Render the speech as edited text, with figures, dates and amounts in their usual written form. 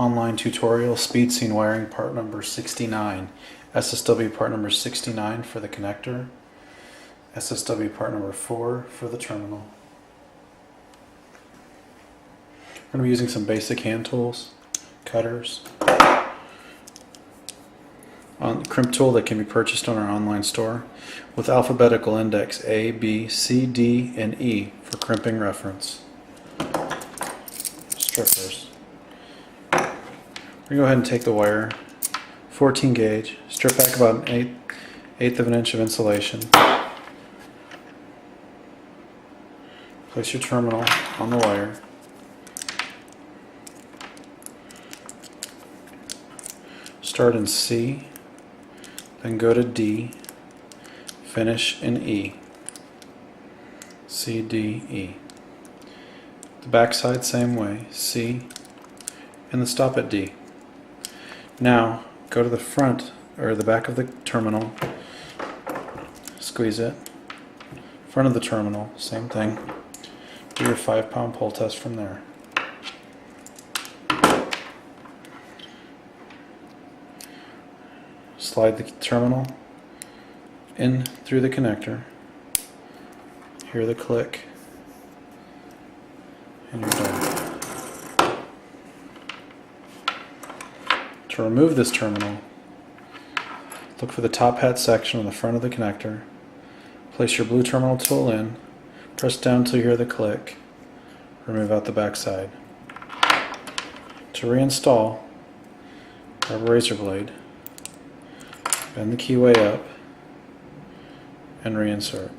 online tutorial, speed scene wiring part number 69. SSW part number 69 for the connector. SSW part number 4 for the terminal. We're going to be using some basic hand tools, cutters, crimp tool that can be purchased on our online store with alphabetical index A, B, C, D, and E for crimping reference. Strippers. We're going to go ahead and take the wire, 14 gauge, strip back about an eighth of an inch of insulation. Place your terminal on the wire. Start in C, then go to D, finish in E. C, D, E. The back side same way, C, and then stop at D. Now go to the front or the back of the terminal, squeeze it, front of the terminal, same thing. Do your 5-pound pull test from there. Slide the terminal in through the connector, hear the click, and you're done. To remove this terminal, look for the top hat section on the front of the connector, place your blue terminal tool in, press down till you hear the click, remove out the back side. To reinstall, grab a razor blade, bend the keyway up, and reinsert.